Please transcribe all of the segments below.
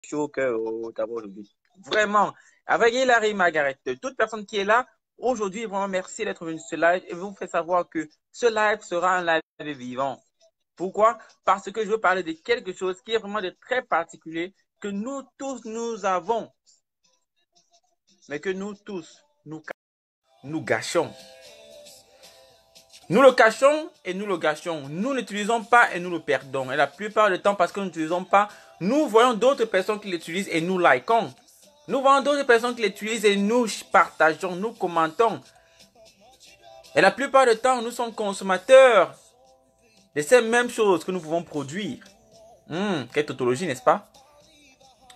chaud au cœur d'abord aujourd'hui. Vraiment, avec Hilary et Margaret, toute personne qui est là, aujourd'hui, vraiment merci d'être venu sur ce live et vous faites savoir que ce live sera un live vivant. Pourquoi? Parce que je veux parler de quelque chose qui est vraiment de très particulier que nous tous nous avons, mais que nous tous nous gâchons. Nous le cachons et nous le gâchons. Nous n'utilisons pas et nous le perdons. Et la plupart du temps, parce que nous n'utilisons pas, nous voyons d'autres personnes qui l'utilisent et nous likons. Nous voyons d'autres personnes qui l'utilisent et nous partageons, nous commentons. Et la plupart du temps, nous sommes consommateurs de ces mêmes choses que nous pouvons produire. Quelle tautologie, n'est-ce pas?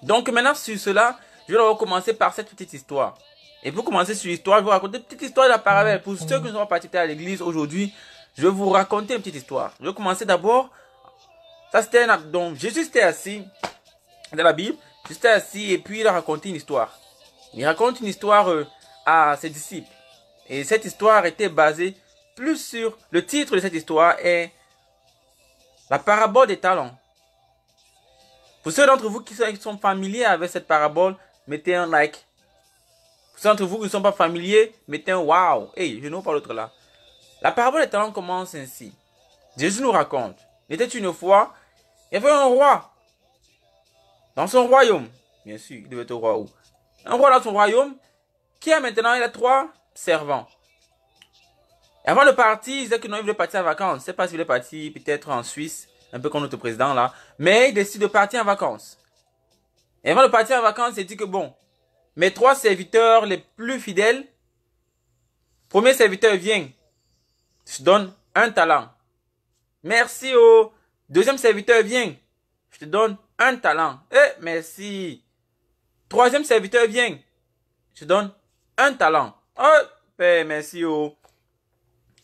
Donc maintenant, sur cela, je vais commencer par cette petite histoire. Et pour commencer sur l'histoire, je vais vous raconter une petite histoire de la parabole. Pour ceux qui ne sont pas participés à l'église aujourd'hui, je vais vous raconter une petite histoire. Je vais commencer d'abord. Ça c'était donc Jésus était assis dans la Bible. Jésus était assis et puis il a raconté une histoire. Il raconte une histoire à ses disciples. Et cette histoire était basée plus sur le titre de cette histoire est la parabole des talents. Pour ceux d'entre vous qui sont familiers avec cette parabole, mettez un like. Pour ceux d'entre vous qui ne sont pas familiers, mettez un wow. Hey, je n'ouvre pas l'autre là. La parabole des talents commence ainsi. Jésus nous raconte. Il était une fois, il y avait un roi dans son royaume. Bien sûr, il devait être roi où? Un roi dans son royaume qui a maintenant il a 3 servants. Et avant de partir, il disait que non, il voulait partir en vacances. Je ne sais pas s'il voulait partir peut-être en Suisse, un peu comme notre président là. Mais il décide de partir en vacances. Et avant de partir en vacances, il dit que bon, mes 3 serviteurs les plus fidèles, premier serviteur vient, je te donne un talent. Merci au deuxième serviteur vient, je te donne un talent. Merci. Troisième serviteur vient, je te donne un talent. Merci oh.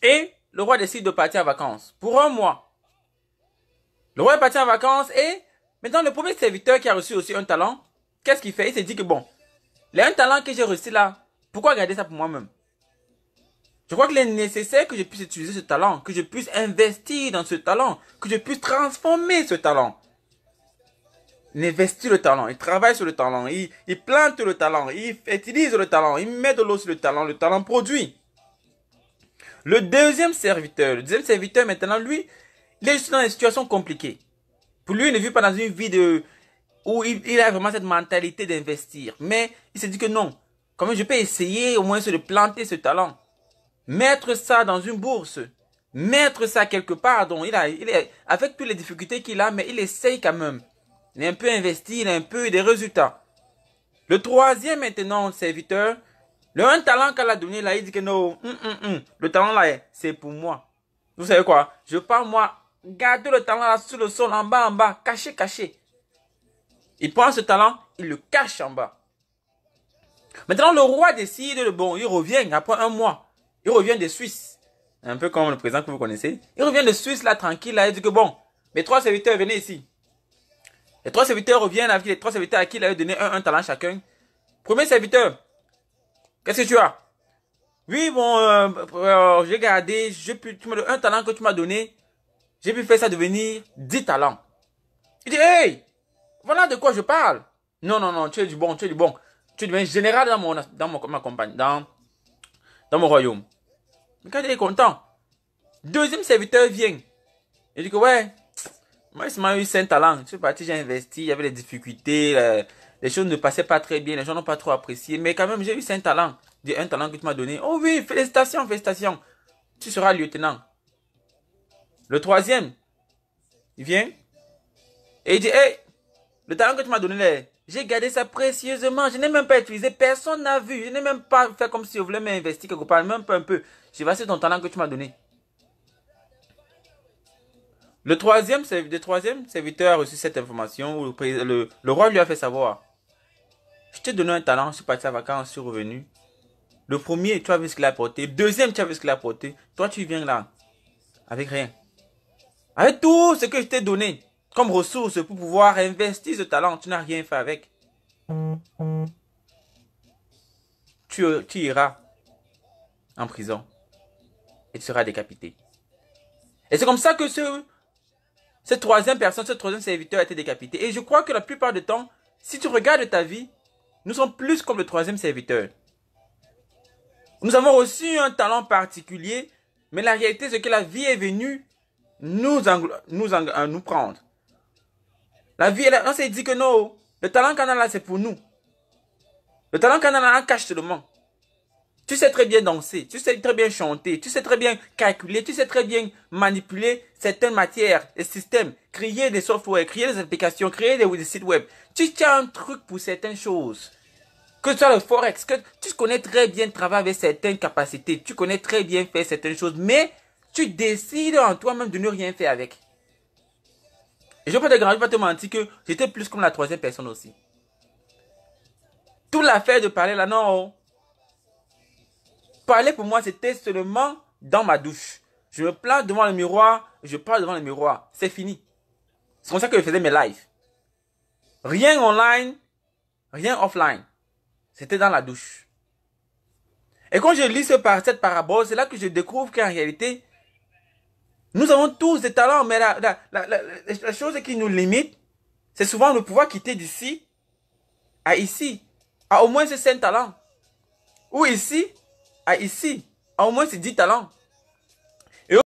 Et le roi décide de partir en vacances pour un mois. Le roi est parti en vacances et maintenant le premier serviteur qui a reçu aussi un talent, qu'est-ce qu'il fait? Il s'est dit que bon, les un talent que j'ai reçu là, pourquoi garder ça pour moi-même? Je crois qu'il est nécessaire que je puisse utiliser ce talent, que je puisse investir dans ce talent, que je puisse transformer ce talent. Il investit le talent, il travaille sur le talent, il plante le talent, il utilise le talent, il met de l'eau sur le talent produit. Le deuxième serviteur maintenant, lui, il est juste dans une situation compliquée. Pour lui, il ne vit pas dans une vie où il a vraiment cette mentalité d'investir. Mais il s'est dit que non, comment je peux essayer au moins de planter ce talent. Mettre ça dans une bourse. Mettre ça quelque part. Donc, il est, avec toutes les difficultés qu'il a, mais il essaye quand même. Il est un peu investi, il a un peu des résultats. Le troisième maintenant, serviteur, le un talent qu'elle a donné là, il dit que non, le talent là, c'est pour moi. Vous savez quoi? Je pars moi, garder le talent là sur le sol, en bas, caché. Il prend ce talent, il le cache en bas. Maintenant, le roi décide, bon, il revient après un mois. Il revient de Suisse. Un peu comme le président que vous connaissez. Il revient de Suisse là, tranquille, là, il dit que bon, mes 3 serviteurs, venez ici. Les 3 serviteurs reviennent avec les 3 serviteurs à qui il a donné un talent chacun. Premier serviteur, qu'est-ce que tu as? Oui, bon, j'ai gardé, un talent que tu m'as donné, j'ai pu faire ça devenir 10 talents. Il dit, hey, voilà de quoi je parle. Non, tu es du bon. Tu deviens général ma campagne, dans mon royaume. Mais quand il est content, deuxième serviteur vient. Il dit que ouais, moi, il m'a eu 5 talents. Je suis parti, j'ai investi, il y avait des difficultés, les choses ne passaient pas très bien, les gens n'ont pas trop apprécié. Mais quand même, j'ai eu 5 talents. Un talent que tu m'as donné. Oh oui, félicitations. Tu seras lieutenant. Le troisième, il vient et il dit, hey, le talent que tu m'as donné, j'ai gardé ça précieusement. Je n'ai même pas utilisé. Personne n'a vu. Je n'ai même pas fait comme si je voulais m'investir quelque part. Même pas un peu. J'ai passé ton talent que tu m'as donné. Le troisième serviteur a reçu cette information où le roi lui a fait savoir. Je t'ai donné un talent, je suis parti en vacances, je suis revenu. Le premier, tu as vu ce qu'il a apporté. Le deuxième, tu as vu ce qu'il a apporté. Toi, tu viens là, avec rien. Avec tout ce que je t'ai donné comme ressource pour pouvoir investir ce talent, tu n'as rien fait avec. Tu iras en prison et tu seras décapité. Et c'est comme ça que cette troisième serviteur a été décapité. Et je crois que la plupart du temps, Si tu regardes ta vie, nous sommes plus comme le troisième serviteur. Nous avons reçu un talent particulier, mais la réalité, c'est que la vie est venue nous prendre. La vie, on s'est dit que non, le talent qu'on a là, c'est pour nous. Le talent qu'on a là, cache seulement. Tu sais très bien danser, tu sais très bien chanter, tu sais très bien calculer, tu sais très bien manipuler certaines matières et systèmes, créer des softwares, créer des applications, créer des sites web. Tu as un truc pour certaines choses. Que ce soit le forex, que tu connais très bien travailler avec certaines capacités, tu connais très bien faire certaines choses, mais tu décides en toi-même de ne rien faire avec. Et je ne vais pas te mentir que j'étais plus comme la troisième personne aussi. Toute l'affaire de parler là, non. Parler pour moi, c'était seulement dans ma douche. Je me place devant le miroir, je parle devant le miroir. C'est fini. C'est comme ça que je faisais mes lives. Rien online, rien offline. C'était dans la douche. Et quand je lis cette parabole, c'est là que je découvre qu'en réalité, nous avons tous des talents, mais la chose qui nous limite, c'est souvent de pouvoir quitter d'ici à ici, à au moins ces 5 talents. Ou ici, à ici, à au moins ces 10 talents.